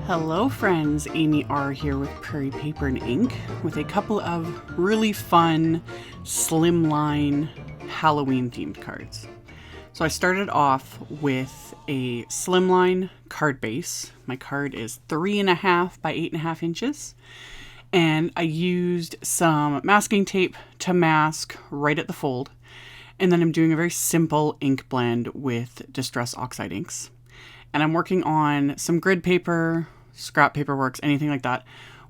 Hello friends, AmyR here with Prairie Paper and Ink with a couple of really fun Slimline Halloween themed cards. So I started off with a Slimline card base. My card is 3.5 by 8.5 inches. And I used some masking tape to mask right at the fold. And then I'm doing a very simple ink blend with Distress Oxide inks. And I'm working on some grid paper, scrap paper works, anything like that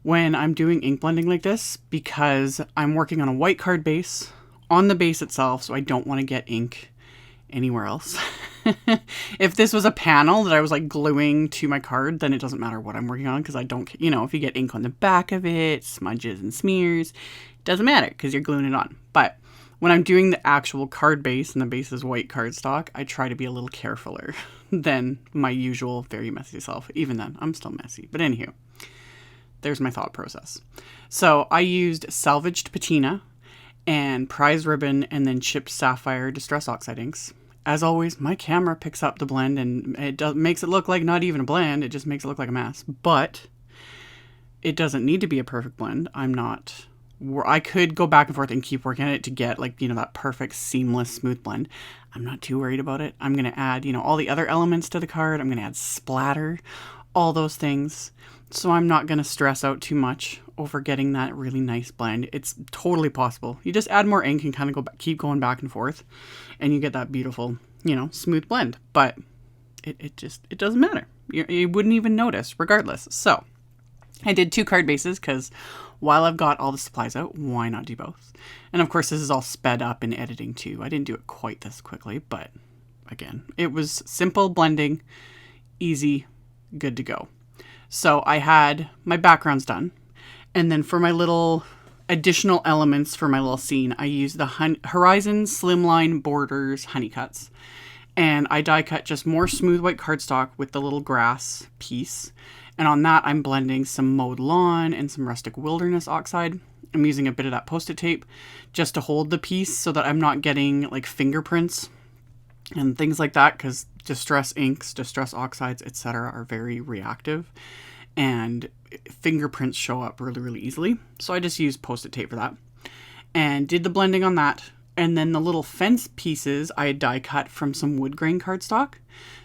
when I'm doing ink blending like this, because I'm working on a white card base on the base itself, so I don't want to get ink anywhere else. If this was a panel that I was like gluing to my card, then it doesn't matter what I'm working on, because I don't, if you get ink on the back of it, smudges and smears, it doesn't matter because you're gluing it on. But when I'm doing the actual card base and the base is white cardstock, I try to be a little carefuler than my usual very messy self. Even then, I'm still messy. But anywho, there's my thought process. So I used salvaged patina and prize ribbon and then chipped sapphire Distress Oxide inks. As always, my camera picks up the blend and it makes it look like not even a blend. It just makes it look like a mess. But it doesn't need to be a perfect blend. I could go back and forth and keep working at it to get that perfect seamless smooth blend. I'm not too worried about it. I'm going to add, all the other elements to the card. I'm going to add splatter, all those things. So I'm not going to stress out too much over getting that really nice blend. It's totally possible. You just add more ink and kind of keep going back and forth and you get that beautiful, smooth blend. But it doesn't matter. You wouldn't even notice regardless. So I did 2 card bases because while I've got all the supplies out, why not do both? And of course, this is all sped up in editing too. I didn't do it quite this quickly, but again, it was simple blending, easy, good to go. So I had my backgrounds done. And then for my little additional elements for my little scene, I used the Horizon Slimline Borders honey cuts. And I die cut just more smooth white cardstock with the little grass piece. And on that, I'm blending some mowed lawn and some rustic wilderness oxide. I'm using a bit of that Post-it tape just to hold the piece so that I'm not getting like fingerprints and things like that, because distress inks, distress oxides, etc. are very reactive and fingerprints show up really, really easily. So I just used Post-it tape for that and did the blending on that. And then the little fence pieces I had die cut from some wood grain cardstock.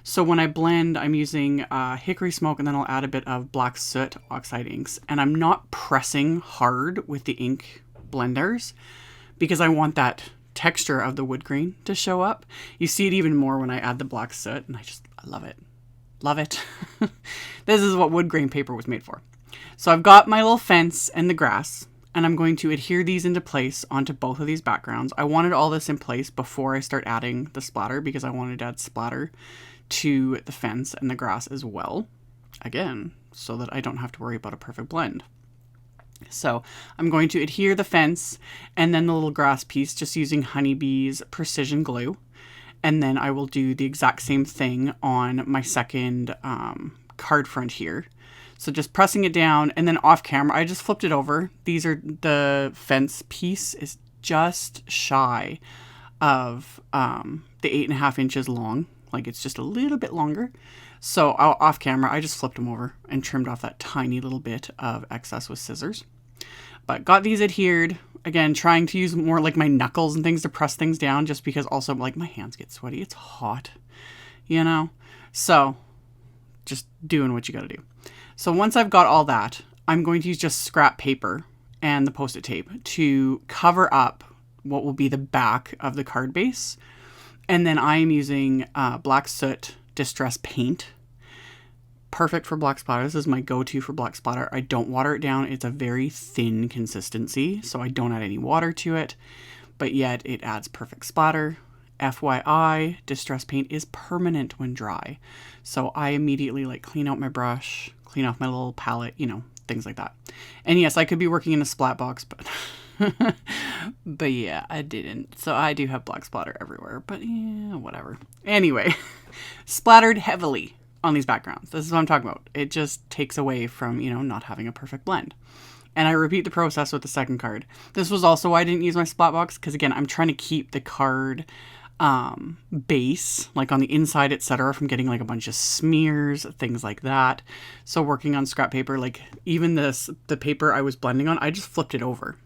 So when I blend, I'm using hickory smoke and then I'll add a bit of black soot oxide inks. And I'm not pressing hard with the ink blenders because I want that texture of the wood grain to show up. You see it even more when I add the black soot and I love it. Love it. This is what wood grain paper was made for. So I've got my little fence and the grass. And I'm going to adhere these into place onto both of these backgrounds. I wanted all this in place before I start adding the splatter because I wanted to add splatter to the fence and the grass as well. Again, so that I don't have to worry about a perfect blend. So I'm going to adhere the fence and then the little grass piece just using Honeybee's precision glue. And then I will do the exact same thing on my second card front here. So just pressing it down and then off camera, I just flipped it over. The fence piece is just shy of the 8.5 inches long. Like it's just a little bit longer. So off camera, I just flipped them over and trimmed off that tiny little bit of excess with scissors. But got these adhered. Again, trying to use more like my knuckles and things to press things down just because also like my hands get sweaty. It's hot, So just doing what you got to do. So once I've got all that, I'm going to use just scrap paper and the Post-it tape to cover up what will be the back of the card base. And then I'm using black soot distress paint. Perfect for black splatter. This is my go-to for black splatter. I don't water it down. It's a very thin consistency, so I don't add any water to it. But yet it adds perfect splatter. FYI, distress paint is permanent when dry. So I immediately clean out my brush, clean off my little palette, things like that. And yes, I could be working in a splat box, but but yeah, I didn't. So I do have black splatter everywhere, but yeah, whatever. Anyway, splattered heavily on these backgrounds. This is what I'm talking about. It just takes away from, not having a perfect blend. And I repeat the process with the second card. This was also why I didn't use my splat box, because again, I'm trying to keep the card base, like on the inside, etc., from getting like a bunch of smears, things like that. So working on scrap paper, like even the paper I was blending on, I just flipped it over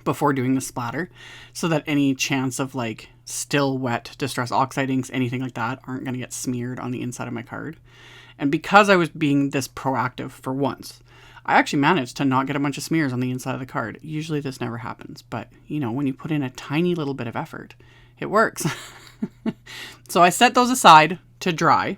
before doing the splatter so that any chance of like still wet Distress Oxide inks, anything like that, aren't going to get smeared on the inside of my card. And because I was being this proactive for once, I actually managed to not get a bunch of smears on the inside of the card. Usually this never happens, but you know, when you put in a tiny little bit of effort, it works. So I set those aside to dry.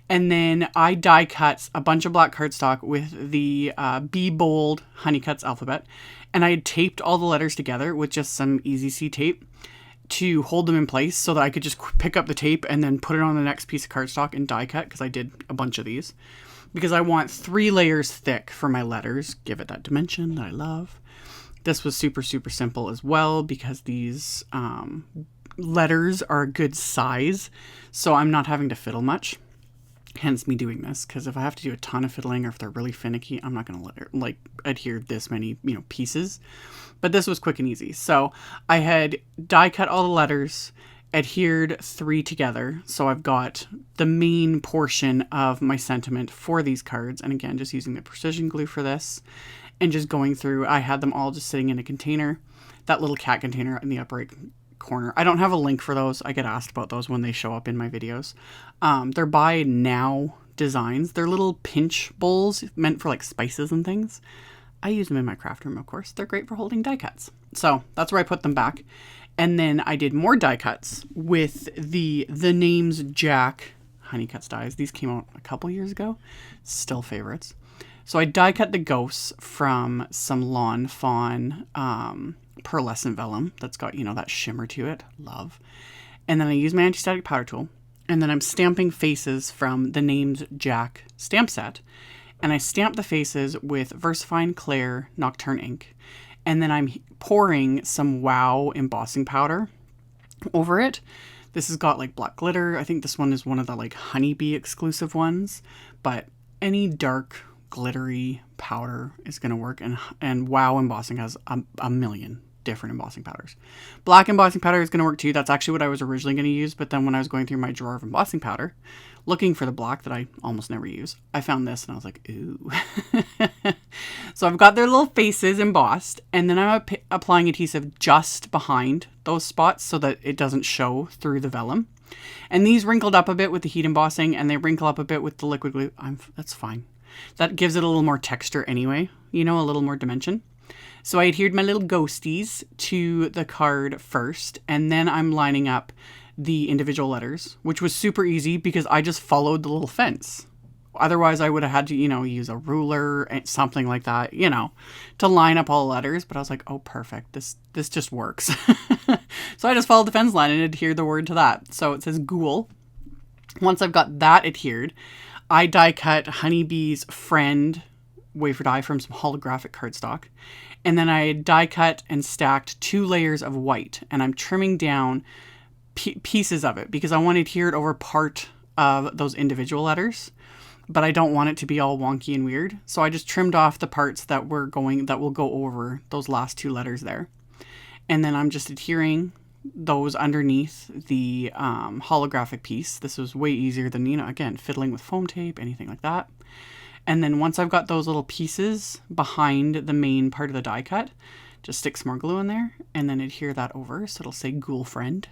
And then I die cut a bunch of black cardstock with the Be Bold Honeycuts alphabet. And I had taped all the letters together with just some Easy C tape to hold them in place so that I could just pick up the tape and then put it on the next piece of cardstock and die cut, because I did a bunch of these. Because I want 3 layers thick for my letters. Give it that dimension that I love. This was super, super simple as well because these letters are a good size. So I'm not having to fiddle much. Hence me doing this, because if I have to do a ton of fiddling or if they're really finicky, I'm not going to let it like adhere this many, you know, pieces. But this was quick and easy. So I had die cut all the letters, adhered 3 together. So I've got the main portion of my sentiment for these cards. And again, just using the precision glue for this and just going through, I had them all just sitting in a container, that little cat container in the upper right corner. I don't have a link for those. I get asked about those when they show up in my videos. They're by Now Designs. They're little pinch bowls meant for like spices and things. I use them in my craft room, of course. They're great for holding die cuts. So that's where I put them back. And then I did more die cuts with the Names Jack Honeycuts dies. These came out a couple years ago. Still favorites. So I die cut the ghosts from some Lawn Fawn pearlescent vellum that's got, you know, that shimmer to it. Love. And then I use my anti-static powder tool. And then I'm stamping faces from the Names Jack stamp set. And I stamp the faces with VersaFine Clair Nocturne ink. And then I'm pouring some WOW embossing powder over it. This has got like black glitter. I think this one is one of the like honeybee exclusive ones. But any dark glittery powder is going to work. And WOW embossing has a million different embossing powders. Black embossing powder is going to work too. That's actually what I was originally going to use. But then when I was going through my drawer of embossing powder, looking for the black that I almost never use, I found this and I was like, ooh. So I've got their little faces embossed, and then I'm applying adhesive just behind those spots so that it doesn't show through the vellum. And these wrinkled up a bit with the heat embossing, and they wrinkle up a bit with the liquid glue. That's fine. That gives it a little more texture anyway, you know, a little more dimension. So I adhered my little ghosties to the card first, and then I'm lining up the individual letters, which was super easy because I just followed the little fence. Otherwise, I would have had to, you know, use a ruler and something like that, you know, to line up all the letters. But I was like, oh, perfect. This just works. So I just followed the fence line and adhered the word to that. So it says ghoul. Once I've got that adhered, I die cut Honeybee's Friend wafer die from some holographic cardstock. And then I die cut and stacked 2 layers of white. And I'm trimming down pieces of it because I want to adhere it over part of those individual letters. But I don't want it to be all wonky and weird. So I just trimmed off the parts that will go over those last 2 letters there. And then I'm just adhering those underneath the holographic piece. This was way easier than, you know, again, fiddling with foam tape, anything like that. And then once I've got those little pieces behind the main part of the die cut, just stick some more glue in there and then adhere that over. So it'll say GHOULfriend.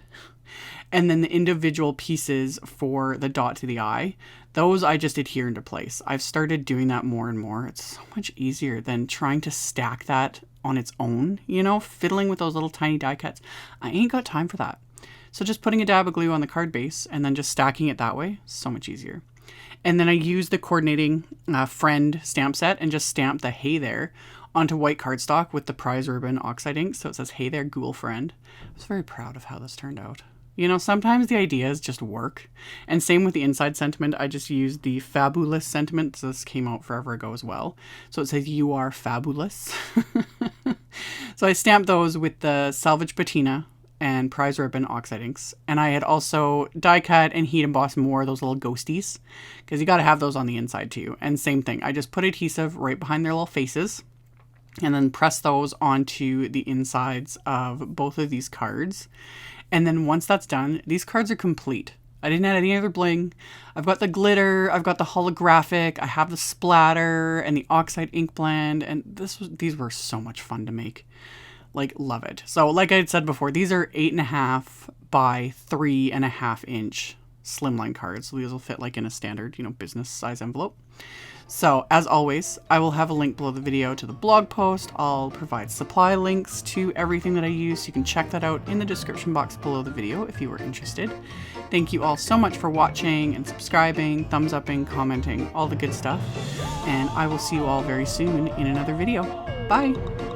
And then the individual pieces for the dot to the eye, those I just adhere into place. I've started doing that more and more. It's so much easier than trying to stack that on its own, you know, fiddling with those little tiny die cuts. I ain't got time for that. So just putting a dab of glue on the card base and then just stacking it that way, so much easier. And then I use the coordinating friend stamp set and just stamp the hey there onto white cardstock with the prize ribbon Oxide ink. So it says, hey there, GHOULfriend. I was very proud of how this turned out. You know, sometimes the ideas just work. And same with the inside sentiment. I just used the fabulous sentiment. This came out forever ago as well. So it says, you are fabulous. So I stamped those with the Salvaged Patina and prize ribbon Oxide inks. And I had also die cut and heat embossed more of those little ghosties, because you got to have those on the inside too. And same thing. I just put adhesive right behind their little faces and then press those onto the insides of both of these cards. And then once that's done, these cards are complete. I didn't add any other bling. I've got the glitter, I've got the holographic, I have the splatter and the Oxide ink blend, and these were so much fun to make. Like, love it. So like I had said before, these are 8.5 by 3.5 inch slimline cards. So these will fit like in a standard, you know, business size envelope. So as always, I will have a link below the video to the blog post. I'll provide supply links to everything that I use. So you can check that out in the description box below the video if you were interested. Thank you all so much for watching and subscribing, thumbs upping, commenting, all the good stuff. And I will see you all very soon in another video. Bye!